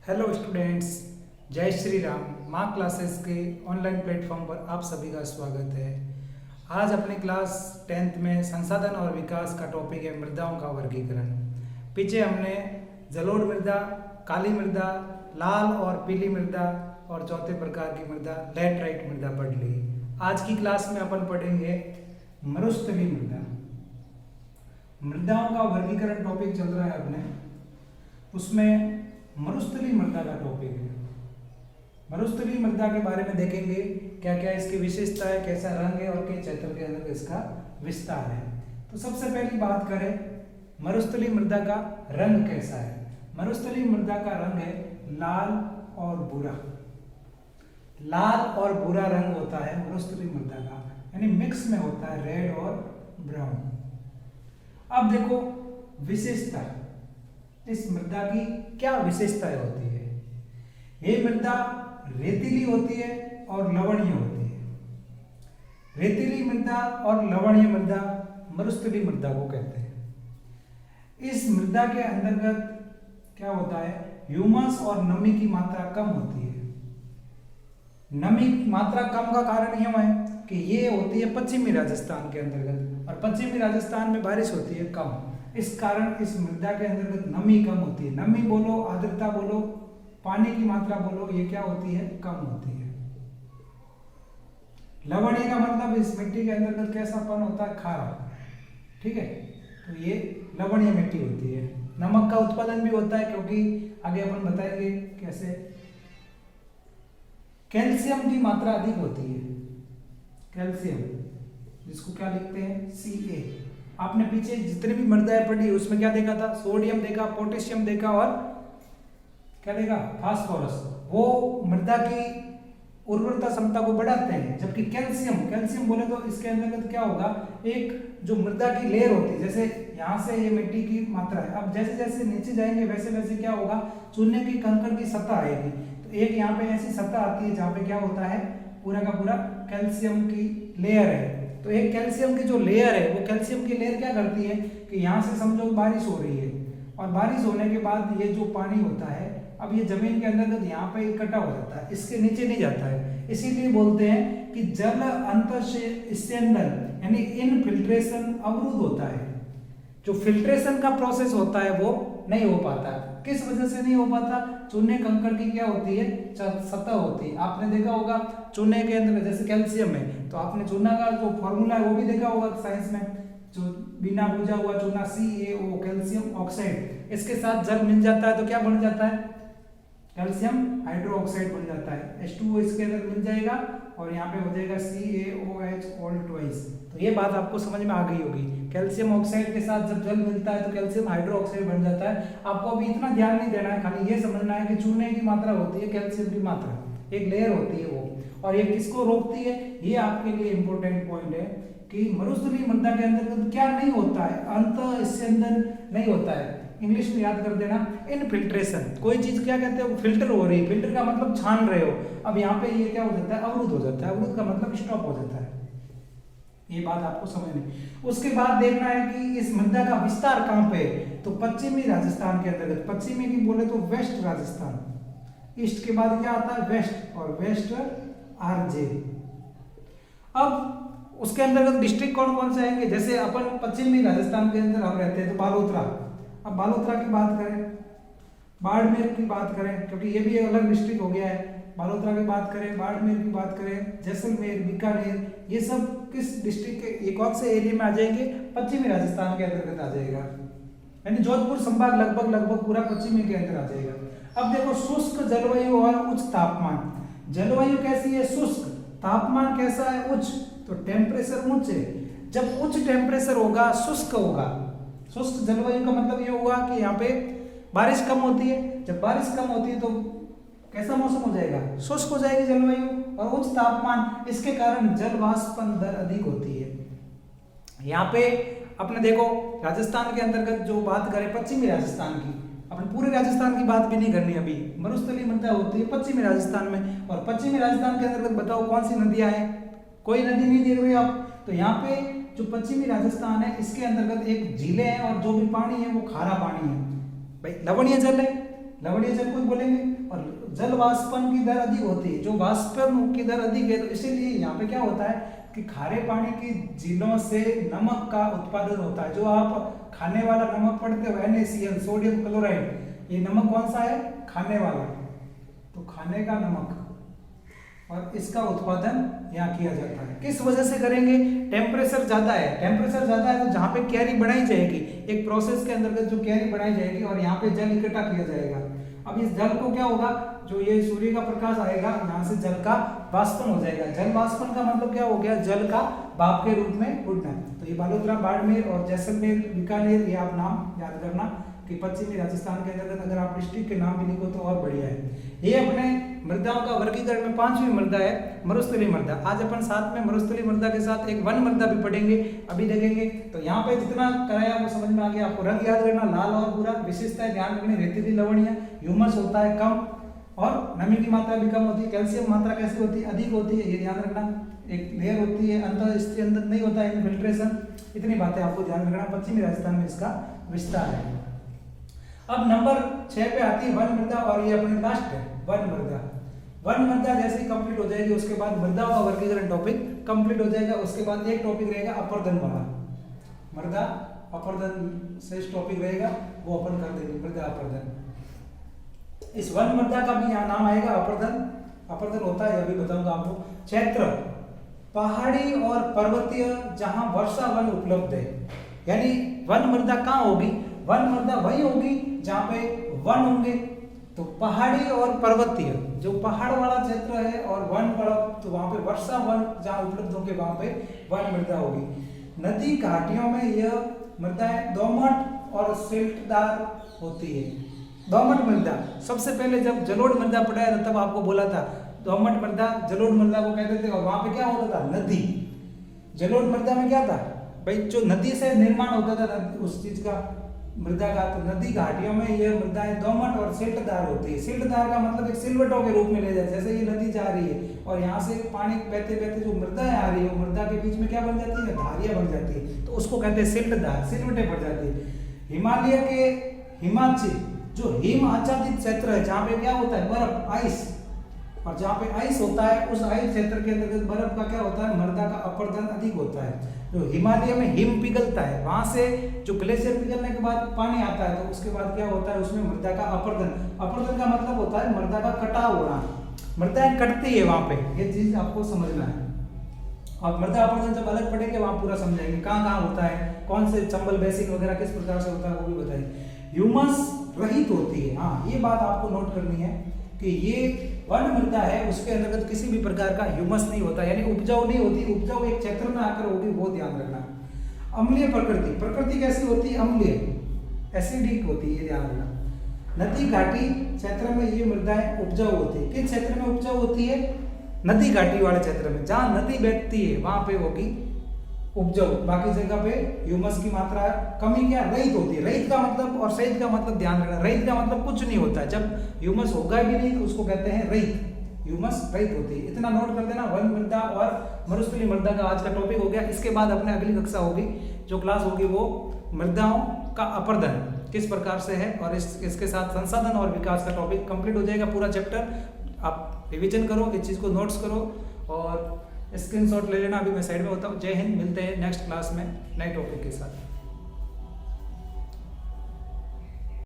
Hello students, जय श्री राम। माँ classes के ऑनलाइन प्लेटफॉर्म पर आप सभी का स्वागत है। आज अपने क्लास 10th में संसाधन और विकास का टॉपिक है मृदाओं का वर्गीकरण। पीछे हमने जलोढ़ मृदा, काली मृदा, लाल और पीली मृदा और चौथे प्रकार की मृदा लैटराइट मृदा पढ़ ली। आज की क्लास में अपन पढ़ेंगे मरुस्थलीय मृदा। मृदाओं का वर्गीकरण टॉपिक चल रहा है अपने, उसमें मरुस्थलीय मृदा का टॉपिक है। मरुस्थलीय मृदा के बारे में देखेंगे क्या क्या इसकी विशेषता है, कैसा रंग है और किस क्षेत्र के अंदर इसका विस्तार है। तो सबसे पहली बात करें मरुस्थलीय मृदा का रंग कैसा है। मरुस्थलीय मृदा का रंग है लाल और भूरा। लाल और भूरा रंग होता है मरुस्थलीय मृदा का, यानी मिक्स में होता है रेड और ब्राउन। अब देखो विशेषता, इस मृदा की क्या विशेषताएं होती है। ये मृदा रेतीली होती है और लवणीय होती है। रेतीली मृदा और लवणीय मृदा मरुस्थलीय मृदा को कहते हैं। इस मृदा के अंतर्गत क्या होता है, ह्यूमस और नमी की मात्रा कम होती है। नमी की मात्रा कम का कारण यह है कि ये होती है पश्चिमी राजस्थान के अंतर्गत, और पश्चिमी राजस्थान में बारिश होती है कम। इस कारण इस मृदा के अंतर्गत नमी कम होती है। नमी बोलो, आर्द्रता बोलो, पानी की मात्रा बोलो, ये क्या होती है, कम होती है। लवणीय का मतलब इस मिट्टी के अंतर्गत कैसापन होता है, खारा। ठीक है, तो ये लवणीय मिट्टी होती है। नमक का उत्पादन भी होता है, क्योंकि आगे अपन बताएंगे कैसे। कैल्शियम की मात्रा अधिक होती है। कैल्शियम, जिसको क्या लिखते हैं, Ca। आपने पीछे जितने भी मृदाएं पढ़ी उसमें क्या देखा था, सोडियम देखा, पोटेशियम देखा और क्या देखा, फास्फोरस। वो मृदा की उर्वरता क्षमता को बढ़ाते हैं। जबकि कैल्शियम बोले तो इसके अंतर्गत क्या होगा, एक जो मृदा की लेयर होती है, जैसे यहाँ से ये मिट्टी की मात्रा है, अब जैसे जैसे नीचे जाएंगे वैसे वैसे क्या होगा, चूने की कंकड़ की सतह आएगी। तो एक यहाँ पे ऐसी सतह आती है जहाँ पे क्या होता है, पूरा का पूरा कैल्शियम की लेयर है। तो एक कैल्शियम की जो लेयर है, वो कैल्शियम की लेयर क्या करती है कि यहाँ से समझो बारिश हो रही है, और बारिश होने के बाद ये जो पानी होता है, अब ये जमीन के अंदर यहाँ पे इकट्ठा हो जाता है, इसके नीचे नहीं जाता है। इसीलिए बोलते हैं कि जल अंतःस्यंदन यानी इनफिल्ट्रेशन अवरुद्ध होता है। जो फिल्ट्रेशन का प्रोसेस होता है वो नहीं हो पाता। किस वजह से नहीं हो पाता, चूने कंकड़ की क्या होती है, सतह होती है। आपने देखा होगा चूने के अंदर जैसे कैल्शियम है, तो आपने चूना का जो फॉर्मूला है वो भी देखा होगा साइंस में, जो बिना बुझा हुआ चूना CaO, कैल्शियम ऑक्साइड, इसके साथ जल मिल जाता है तो क्या बन जाता है, कैल्शियम हाइड्रोक्साइड बन जाता है। H2O इसके अंदर मिल जाएगा और यहाँ पे हो जाएगा CaOH ऑल ट्वाइस। तो ये बात आपको समझ में आ गई होगी। कैल्शियम ऑक्साइड के साथ जब जल मिलता है तो कैल्शियम हाइड्रोक्साइड बन जाता है। आपको अभी इतना ध्यान नहीं देना है, खाली ये समझना है कि चूने की मात्रा होती है, कैल्शियम की मात्रा, एक लेयर होती है वो, और ये किसको रोकती है, ये आपके लिए इंपॉर्टेंट पॉइंट है कि मरुस्थलीय मृदा के अंदर क्या नहीं होता है, अंतःस्यंदन नहीं होता है। इंग्लिश में याद कर देना, इनफिल्ट्रेशन। कोई चीज क्या कहते हैं, फिल्टर हो रही है। फिल्टर का मतलब छान रहे हो, अब यहाँ पे ये क्या हो जाता है, अवरुद्ध हो जाता है। अवरुद्ध का मतलब स्टॉप हो जाता है। ये बात आपको समझनी। उसके बाद देखना है कि इस मृदा का विस्तार कहाँ पे है, तो पश्चिमी राजस्थान के अंतर्गत। पश्चिमी की बोले तो वेस्ट राजस्थान, ईस्ट के बाद क्या आता है, वेस्ट, और वेस्ट RJ। अब उसके अंतर्गत डिस्ट्रिक्ट कौन कौन से आएंगे, जैसे अपन पश्चिमी राजस्थान के अंदर हम रहते हैं तो बालोतरा। अब बालोतरा की बात करें, बाड़मेर की बात करें, क्योंकि ये भी एक अलग डिस्ट्रिक्ट हो गया है। बालोतरा की बात करें, बाड़मेर की बात करें, जैसलमेर, बीकानेर, ये सब किस डिस्ट्रिक्ट के, ये कौन से एरिया में आ जाएंगे, पश्चिमी राजस्थान के अंतर्गत आ जाएगा। यानी जोधपुर संभाग लगभग पूरा पश्चिमी के अंदर आ जाएगा। अब देखो शुष्क जलवायु और उच्च तापमान। जलवायु कैसी है, शुष्क। तापमान कैसा है, उच्च। तो टेम्परेचर उच्च है। जब उच्च टेम्परेचर होगा, शुष्क होगा। शुष्क जलवायु का मतलब ये हुआ कि यहाँ पे बारिश कम होती है। जब बारिश कम होती है तो कैसा मौसम हो जाएगा, शुष्क हो जाएगी जलवायु। और उच्च तापमान, इसके कारण जल वाष्पन दर अधिक होती है। यहाँ पे अपने देखो राजस्थान के अंतर्गत जो बात करें पश्चिमी राजस्थान की, अपने पूरे राजस्थान की बात भी नहीं करनी अभी। मरुस्थलीय मृदा होती है पश्चिमी राजस्थान में, और पश्चिमी राजस्थान के अंतर्गत बताओ कौन सी नदियां हैं, कोई नदी नहीं देख रहे आप। तो यहाँ पे जो पश्चिमी राजस्थान है, इसके अंतर्गत एक झीलें हैं, और जो भी पानी है वो खारा पानी है। भाई लवणीय जल है, लवणीय जल को बोलेंगे। और जल वाष्पन की दर अधिक होती है, जो वाष्पन की दर अधिक है, तो इसीलिए यहाँ पे क्या होता है कि खारे पानी की झीलों से नमक का उत्पादन होता है। जो आप खाने वाला नमक पढ़ते हो NaCl, सोडियम क्लोराइड, ये नमक कौन सा है? खाने वाला, तो खाने का नमक, और इसका उत्पादन यहाँ किया जाता है। किस वजह से करेंगे? टेम्परेचर ज्यादा है, टेम्परेचर ज्यादा है तो जहाँ पे क्यारी बनाई जाएगी, एक प्रोसेस के अंतर्गत जो क्यारी बनाई जाएगी और यहाँ पे जल इकट्ठा किया जाएगा। अब इस जल को क्या होगा, जो ये सूर्य का प्रकाश आएगा, यहाँ से जल का वाष्पन हो जाएगा। जल वाष्पन का मतलब क्या हो गया? जल का भाप के रूप में उड़ना। तो ये बालोतरा, बाड़मेर और जैसलमेर, बीकानेर, ये आप नाम याद करना कि पश्चिमी राजस्थान के अंतर्गत अगर आप डिस्ट्रिक्ट के नाम भी लिखो तो और बढ़िया है। ये अपने मृदाओं का वर्गीकरण में 5वीं मृदा है मरुस्थलीय मृदा। आज अपन साथ में मरुस्थलीय मृदा के साथ एक वन मृदा भी पढ़ेंगे, अभी देखेंगे। तो यहाँ पे जितना कराया वो समझ में आ गया। आपको रंग याद करना, लाल और भूरा। विशेषताएं ध्यान रखनी, रेतीली लवणीय, ह्यूमस होता है कम और नमी की मात्रा भी कम होती है। कैल्शियम मात्रा कैसी होती है? अधिक होती है, ये ध्यान रखना। एक लेयर होती है, अंदर नहीं होता है इन्फिल्ट्रेशन। इतनी बातें आपको ध्यान रखना। पश्चिमी राजस्थान में इसका विस्तार है। अब नंबर 6 पे आती है वन मृदा, और ये अपने लास्ट है वन मृदा। वन मृदा जैसे ही कंप्लीट हो जाएगी उसके बाद मृदाओं का वर्गीकरण टॉपिक कंप्लीट हो जाएगा। उसके बाद एक टॉपिक रहेगा अपर्दन वाला, मृदा अपर्दन से टॉपिक रहेगा, वो अपन कर देंगे, मृदा अपर्दन। इस वन मृदा का भी यहाँ नाम आएगा अपर्दन। अपर्दन होता है, अभी बताऊंगा आपको। क्षेत्र पहाड़ी और पर्वतीय जहां वर्षा वन उपलब्ध है, यानी वन मृदा कहाँ होगी? वन मृदा वही होगी जहाँ पे वन होंगे। तो पहाड़ी और पर्वतीय, जो पहाड़ वाला क्षेत्र है और वन वाला, तो वहां पे वर्षा वन जहाँ उपलब्ध होंगे वहां पे वन मृदा होगी। नदी घाटियों में यह मृदा दोमट और सिल्टदार होती है। दोमट मृदा, सबसे पहले जब जलोढ़ मृदा पढ़ाया था तब आपको बोला था दोमट मृदा जलोढ़ मृदा को कहते थे। और वहां पे क्या होता था? नदी। जलोढ़ मृदा में क्या था भाई? जो नदी से निर्माण होता था उस चीज का, मृदा का। तो नदी घाटियों में यह मृदाएं दोमट और सिल्टदार होती है। सिल्टदार का मतलब एक सिलवटों के रूप में ले जाते, जैसे ये नदी जा रही है और यहाँ से पानी बहते बहते जो मृदाएं आ रही है, वो मृदा के बीच में क्या बन जाती है? धारियां बन जाती है, तो उसको कहते हैं सिल्टदार, सिलवटें पड़ जाती है। हिमालय के हिमाचल, जो हिम आच्छादित क्षेत्र है जहाँ पे क्या होता है? बर्फ, आइस, और जहाँ पे आइस होता है उस आइस क्षेत्र के अंतर्गत बर्फ का क्या होता है? मृदा का अपर्दन अधिक होता है। जो हिमालय में हिम पिघलता है, वहां से जो ग्लेशियर पिघलने के बाद पानी आता है, तो उसके बाद क्या होता है? उसमें मृदा का अपर्दन। अपर्दन का मतलब होता है मृदा का कटाव होना, मृदाएं कटती है वहां पे, ये चीज आपको समझना है। और मृदा अपर्दन जब अलग पढ़ेंगे वहां पूरा समझाएंगे कहाँ कहाँ होता है, कौन से चंबल बेसिन वगैरह किस प्रकार से होता है, वो भी बताएंगे। ह्यूमस रहित होती है, हाँ ये बात आपको नोट करनी है कि ये वन मृदा है, उसके अंतर्गत किसी भी प्रकार का ह्यूमस नहीं होता, यानी उपजाऊ नहीं होती। उपजाऊ एक क्षेत्र में आकर होगी, वो ध्यान रखना। अम्लीय प्रकृति, प्रकृति कैसी होती है? अम्लीय, एसिडिक होती है, ध्यान रखना। नदी घाटी क्षेत्र में ये मृदाएं उपजाऊ होती है। किस क्षेत्र में उपजाऊ होती है? नदी घाटी वाले क्षेत्र में, जहां नदी बहती है वहां पे होगी उपजाऊ। बाकी जगह पे ह्यूमस की मात्रा कमी क्या? रहित होती है। रहित का मतलब और सहित का मतलब ध्यान रखना। रहित का मतलब कुछ नहीं होता है, जब ह्यूमस होगा भी नहीं तो उसको कहते हैं रहित। ह्यूमस रहित होती है, इतना नोट कर देना। वन मृदा और मरुस्थलीय मृदा का आज का टॉपिक हो गया। इसके बाद अपने अगली कक्षा होगी, जो क्लास होगी वो मृदाओं का अपर्दन किस प्रकार से है, और इसके साथ संसाधन और विकास का टॉपिक कंप्लीट हो जाएगा। पूरा चैप्टर आप रिवीजन करो, इस चीज़ को नोट्स करो और स्क्रीनशॉट ले लेना। अभी मैं साइड में होता हूँ। जय हिंद, मिलते हैं नेक्स्ट क्लास में नए टॉपिक के साथ।